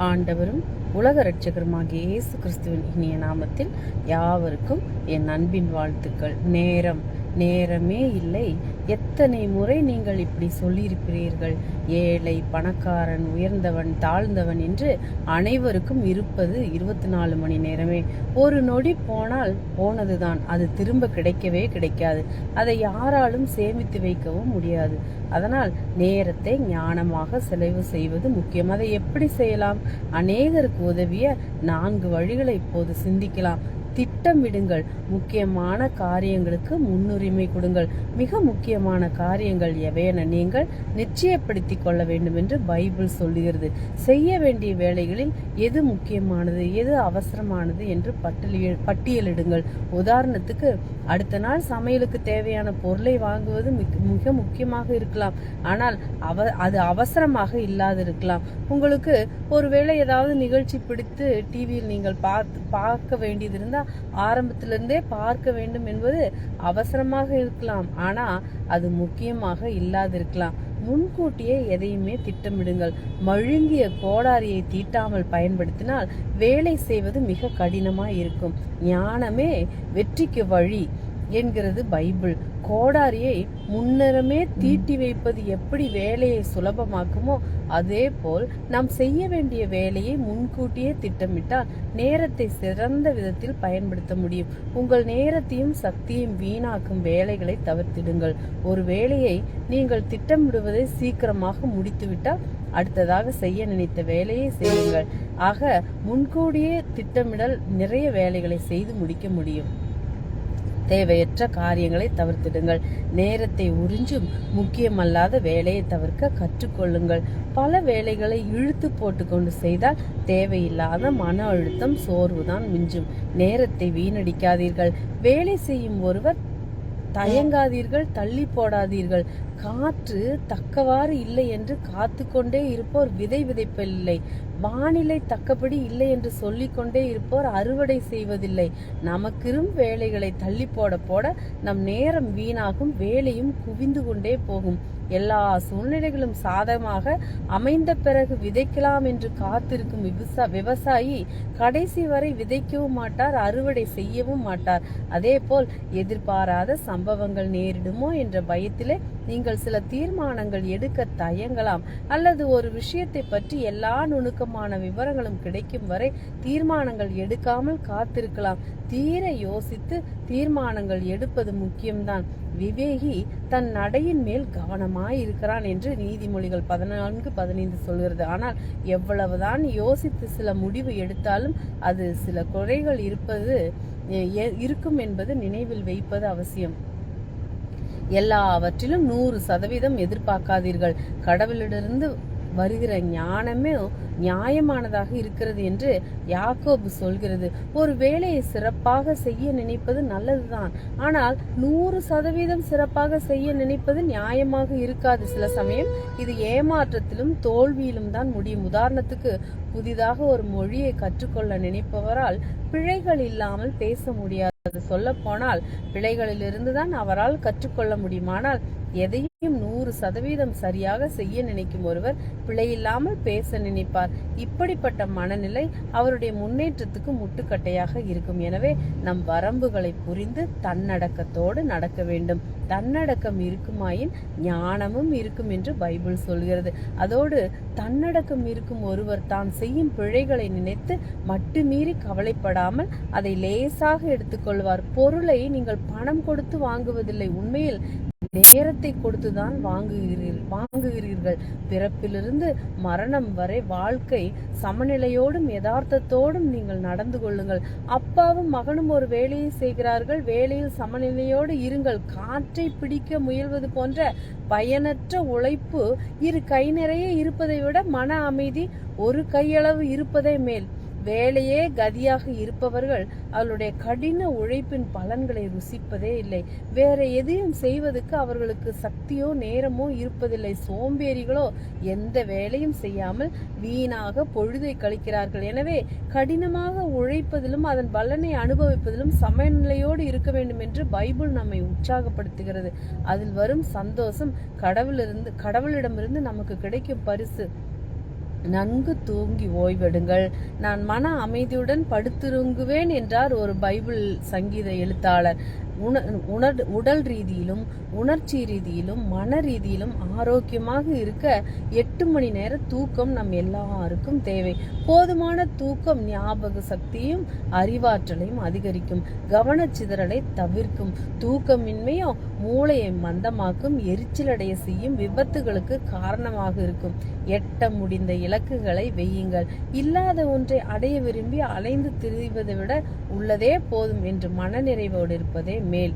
ஆண்டவரும் உலக இரட்சகருமாகிய இயேசு கிறிஸ்துவின் இனிய நாமத்தில் யாவருக்கும் என் அன்பின் வாழ்த்துக்கள். நேரமே இல்லை. எத்தனை முறை நீங்கள் இப்படி சொல்லியிருக்கிறீர்கள். ஏழை, பணக்காரன், உயர்ந்தவன், தாழ்ந்தவன் என்று அனைவருக்கும் இருப்பது 24 மணி நேரமே. ஒரு நொடி போனால் போனதுதான், அது திரும்ப கிடைக்கவே கிடைக்காது. அதை யாராலும் சேமித்து வைக்கவும் முடியாது. அதனால் நேரத்தை ஞானமாக செலவு செய்வது முக்கியம். அதை எப்படி செய்யலாம்? அநேகருக்கு உதவிய 4 வழிகளை இப்போது சிந்திக்கலாம். திட்டமிடுங்கள். முக்கியமான காரியங்களுக்கு முன்னுரிமை கொடுங்கள். மிக முக்கியமான காரியங்கள் எவையென நீங்கள் நிச்சயப்படுத்திக் கொள்ள வேண்டும் என்று பைபிள் சொல்லுகிறது. செய்ய வேண்டிய வேலைகளில் எது முக்கியமானது, எது அவசரமானது என்று பட்டியலிடுங்கள். உதாரணத்துக்கு, அடுத்த நாள் சமையலுக்கு தேவையான பொருளை வாங்குவது மிக முக்கியமாக இருக்கலாம். ஆனால் அது அவசரமாக இல்லாதிருக்கலாம். உங்களுக்கு ஒருவேளை ஏதாவது நிகழ்ச்சி பிடித்து டிவியில் நீங்கள் பார்க்க வேண்டியது இருந்தால் ஆரம்பத்திலிருந்தே பார்க்க வேண்டும் என்பது அவசரமாக இருக்கலாம். ஆனா அது முக்கியமாக இல்லாதிருக்கலாம். முன்கூட்டியே எதையுமே திட்டமிடுங்கள். மழுங்கிய கோடாரியை தீட்டாமல் பயன்படுத்தினால் வேலை செய்வது மிக கடினமாய் இருக்கும். ஞானமே வெற்றிக்கு வழி என்கிறது பைபிள். கோடாரியை முன்னரமே தீட்டி வைப்பது எப்படி வேலையை சுலபமாக்குமோ, அதே போல் நாம் செய்ய வேண்டிய வேலையை முன்கூட்டியே திட்டமிட்டால் நேரத்தை சிறந்த விதத்தில் பயன்படுத்த முடியும். உங்கள் நேரத்தையும் சக்தியையும் வீணாக்கும் வேலைகளை தவிர்த்திடுங்கள். ஒரு வேலையை நீங்கள் திட்டமிடுவதை சீக்கிரமாக முடித்துவிட்டால் அடுத்ததாக செய்ய நினைத்த வேலையை செய்யுங்கள். ஆக முன்கூடியே திட்டமிடல் நிறைய வேலைகளை செய்து முடிக்க முடியும். தேவையற்ற காரியங்களை தவிர்த்திடுங்கள். நேரத்தை உறிஞ்சும் முக்கியமல்லாத வேலையை தவிர்க்க கற்றுக்கொள்ளுங்கள். பல வேலைகளை இழுத்து போட்டுக்கொண்டு செய்தால் தேவையில்லாத மன அழுத்தம், சோர்வுதான் மிஞ்சும். நேரத்தை வீணடிக்காதீர்கள். வேலை செய்யும் ஒருவர் தயங்காதீர்கள், தள்ளி போடாதீர்கள். காற்று தக்கவாறு இல்லை என்று காத்து கொண்டே இருப்போர் விதை விதைப்பதில்லை. வானிலை தக்கபடி இல்லை என்று சொல்லிக்கொண்டே இருப்போர் அறுவடை செய்வதில்லை. நமக்கிரும் வேலைகளை தள்ளி போட போட நம் நேரம் வீணாகும், வேலையும் குவிந்து கொண்டே போகும். எல்லா சூழ்நிலைகளும் சாதகமாக அமைந்த பிறகு விதைக்கலாம் என்று காத்திருக்கும் விவசாயி கடைசி வரை விதைக்கவும் மாட்டார், அறுவடை செய்யவும் மாட்டார். அதே போல் எதிர்பாராத சம்பவங்கள் நேரிடுமோ என்ற பயத்திலே நீங்கள் சில தீர்மானங்கள் எடுக்க தயங்கலாம். அல்லது ஒரு விஷயத்தை பற்றி எல்லா நுணுக்கமான விவரங்களும் கிடைக்கும் வரை தீர்மானங்கள் எடுக்காமல் காத்திருக்கலாம். தீர யோசித்து தீர்மானங்கள் எடுப்பது முக்கியம்தான். விவேகி தன் நடையின் மேல் கவனமாயிருக்கிறான் என்று நீதிமொழிகள் 14:15 சொல்கிறது. ஆனால் எவ்வளவுதான் யோசித்து சில முடிவு எடுத்தாலும் அது சில குறைகள் இருக்கும் என்பது நினைவில் வைப்பது அவசியம். எல்லாவற்றிலும் 100% எதிர்பார்க்காதீர்கள். கடவுளிடமிருந்து வருகிற ஞானமே நியாயமானதாக இருக்கிறது என்று யாக்கோபு சொல்கிறது. ஒரு வேலையை சிறப்பாக செய்ய நினைப்பது நல்லதுதான். ஆனால் 100% சிறப்பாக செய்ய நினைப்பது நியாயமாக இருக்காது. சில சமயம் இது ஏமாற்றத்திலும் தோல்வியிலும் தான் முடியும். உதாரணத்துக்கு, புதிதாக ஒரு மொழியை கற்றுக்கொள்ள நினைப்பவரால் பிழைகள் இல்லாமல் பேச முடியாது. சொல்ல போனால் பிழைகளிலிருந்து தான் அவரால் கற்றுக்கொள்ள முடியும். ஆனால் எதையும் 100% சரியாக செய்ய நினைக்கும் ஒருவர் பிழையில்லாமல் பேச நினைப்பார். இப்படிப்பட்ட மனநிலை அவருடைய முன்னேற்றத்துக்கு முட்டுக்கட்டையாக இருக்கும். எனவே நம் வரம்புகளை புரிந்து தன்னடக்கத்தோடு நடக்க வேண்டும். தன்னடக்கம் இருக்குமாயின் ஞானமும் இருக்கும் என்று பைபிள் சொல்கிறது. அதோடு தன்னடக்கம் இருக்கும் ஒருவர் தான் செய்யும் பிழைகளை நினைத்து மட்டுமீறி கவலைப்படாமல் அதை லேசாக எடுத்துக்கொள்வார். பொருளை நீங்கள் பணம் கொடுத்து வாங்குவதில்லை, உண்மையில் நேரத்தை கொடுத்துதான் வாங்குகிறீர்கள். பிறப்பிலிருந்து மரணம் வரை வாழ்க்கை சமநிலையோடும் யதார்த்தத்தோடும் நீங்கள் நடந்து கொள்ளுங்கள். அப்பாவும் மகனும் ஒரு வேலையை செய்கிறார்கள், வேலையில் சமநிலையோடு இருங்கள். காற்றை பிடிக்க முயல்வது போன்ற பயனற்ற உழைப்பு 2 கை நிறைய இருப்பதை விட மன அமைதி 1 கையளவு இருப்பதே மேல். வேலையே கதியாக இருப்பவர்கள் அவளுடைய கடின உழைப்பின் பலன்களை ருசிப்பதே இல்லை. வேற எதையும் செய்வதற்கு அவர்களுக்கு சக்தியோ நேரமோ இருப்பதில்லை. சோம்பேறிகளோ எந்த வேலையும் செய்யாமல் வீணாக பொழுதை கழிக்கிறார்கள். எனவே கடினமாக உழைப்பதிலும் அதன் பலனை அனுபவிப்பதிலும் சமநிலையோடு இருக்க வேண்டும் என்று பைபிள் நம்மை உற்சாகப்படுத்துகிறது. அதில் வரும் சந்தோஷம் கடவுளிடமிருந்து நமக்கு கிடைக்கும் பரிசு. நன்கு தூங்கி ஓய்வெடுங்கள். நான் மன அமைதியுடன் படுத்துறங்குவேன் என்றார் ஒரு பைபிள் சங்கீத எழுத்தாளர். உடல் ரீதியிலும் உணர்ச்சி ரீதியிலும் மன ரீதியிலும் ஆரோக்கியமாக இருக்க 8 மணி நேர தூக்கம் நம் எல்லாருக்கும் தேவை. போதுமான தூக்கம் ஞாபக சக்தியும் அறிவாற்றலையும் அதிகரிக்கும், கவனச்சிதறலை தவிர்க்கும். தூக்கமின்மையோ மூளையை மந்தமாக்கும், எரிச்சலடைய செய்யும், விபத்துகளுக்கு காரணமாக இருக்கும். எட்ட முடிந்த இலக்குகளை வையுங்கள். இல்லாத ஒன்றை அடைய விரும்பி அலைந்து திரிவதை விட உள்ளதே போதும் என்று மனநிறைவோடு இருப்பதே மேல்.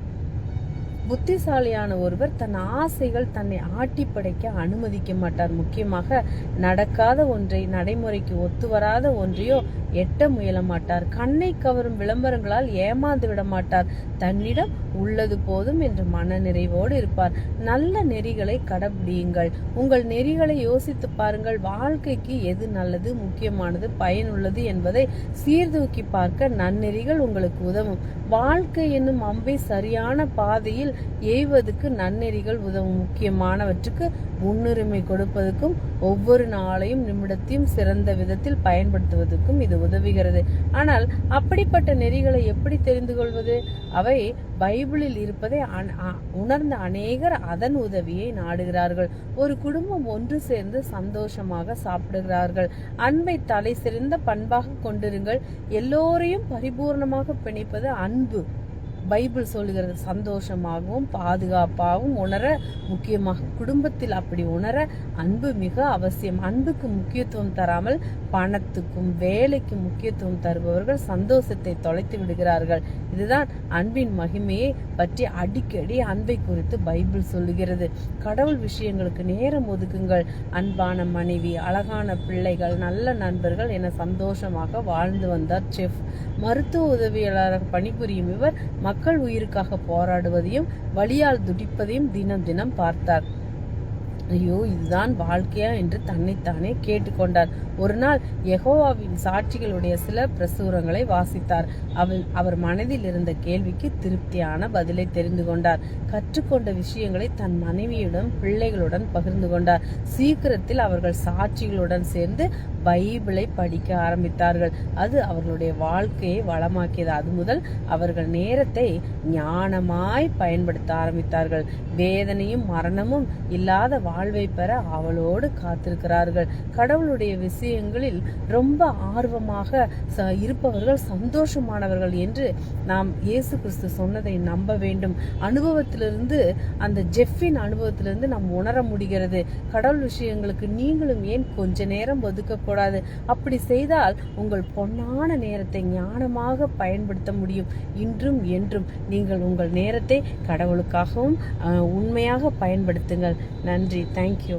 புத்திசாலியான ஒருவர் தன் ஆசைகள் தன்னை ஆட்டி படைக்க அனுமதிக்க மாட்டார். முக்கியமாக நடக்காத ஒன்றை, நடைமுறைக்கு ஒத்து வராத ஒன்றையோ எட்ட முயல மாட்டார். கண்ணை கவரும் விளம்பரங்களால் ஏமாந்து விட மாட்டார். தன்னிடம் உள்ளது போதும் என்று மன நிறைவோடு இருப்பார். நல்ல நெறிகளை கடைபிடியுங்கள். உங்கள் நெறிகளை யோசித்து பாருங்கள். வாழ்க்கைக்கு எது நல்லது, முக்கியமானது, பயனுள்ளது என்பதை சீர்தூக்கி பார்க்க நன்னெறிகள் உங்களுக்கு உதவும். வாழ்க்கை என்னும் அம்பை சரியான பாதையில் எய்வதற்கு நன்னெறிகள் உதவும். முக்கியமானவற்றுக்கு முன்னுரிமை கொடுப்பதற்கும் ஒவ்வொரு நாளையும் நிமிடத்தையும் சிறந்த விதத்தில் பயன்படுத்துவதற்கும் இது உதவுகிறது. ஆனால் அப்படிப்பட்ட நெறிகளை எப்படி தெரிந்து கொள்வது? அவை பைபிளில் இருப்பதை உணர்ந்த அநேகர் அதன் உதவியை நாடுகிறார்கள். ஒரு குடும்பம் ஒன்று சேர்ந்து சந்தோஷமாக சாப்பிடுகிறார்கள். அன்பை தலை சிறந்த பண்பாக கொண்டிருங்கள். எல்லோரையும் பரிபூர்ணமாக பிணைப்பது அன்பு. பைபிள் சொல்லுகிறது. சந்தோஷமாகவும் பாதுகாப்பாகவும் உணர, முக்கியமாக குடும்பத்தில் அப்படி உணர அன்பு மிக அவசியம். அன்புக்கு முக்கியத்துவம் தராமல் பணத்துக்கும் வேலைக்கும் முக்கியத்துவம் தருபவர்கள் சந்தோஷத்தை தொலைத்து விடுகிறார்கள். இதுதான் அன்பின் மகிமையை பற்றி அடிக்கடி அன்பை குறித்து பைபிள் சொல்லுகிறது. கடவுள் விஷயங்களுக்கு நேரம் ஒதுக்குங்கள். அன்பான மனைவி, அழகான பிள்ளைகள், நல்ல நண்பர்கள் என சந்தோஷமாக வாழ்ந்து வந்தார் செஃப். மருத்துவ உதவியாளராக பணிபுரியும் இவர் மக்கள் உயிருக்காக போராடுவதையும் வலியால் துடிப்பதையும் தினம் தினம் பார்த்தார். ஐயோ, இதுதான் வாழ்க்கையா என்று தன்னைத்தானே கேட்டுக்கொண்டார். ஒரு நாள் யெகோவாவின் சாட்சிகளுடைய சில பிரசுரங்களை வாசித்தார். அவர் மனதில் இருந்த கேள்விக்கு திருப்தியான பதிலை தெரிந்து கொண்டார். கற்றுக்கொண்ட விஷயங்களை தன் மனைவியுடன் பிள்ளைகளுடன் பகிர்ந்து கொண்டார். சீக்கிரத்தில் அவர்கள் சாட்சிகளுடன் சேர்ந்து பைபிளை படிக்க ஆரம்பித்தார்கள். அது அவர்களுடைய வாழ்க்கையை வளமாக்கியது. அது முதல் அவர்கள் நேரத்தை ஞானமாய் பயன்படுத்த ஆரம்பித்தார்கள். வேதனையும் மரணமும் இல்லாத வாழ்வை பெற அவளோடு காத்திருக்கிறார்கள். கடவுளுடைய விஷயங்களில் ரொம்ப ஆர்வமாக இருப்பவர்கள் சந்தோஷமானவர்கள் என்று நாம் இயேசு கிறிஸ்து சொன்னதை நம்ப வேண்டும். அனுபவத்திலிருந்து, அந்த ஜெஃபின் அனுபவத்திலிருந்து நாம் உணர முடிகிறது. கடவுள் விஷயங்களுக்கு நீங்களும் ஏன் கொஞ்ச நேரம் ஒதுக்க கூடாது? அப்படி செய்தால் உங்கள் பொன்னான நேரத்தை ஞானமாக பயன்படுத்த முடியும். இன்றும் என்றும் நீங்கள் உங்கள் நேரத்தை கடவுளுக்காகவும் உண்மையாக பயன்படுத்துங்கள். நன்றி. தேங்க்யூ.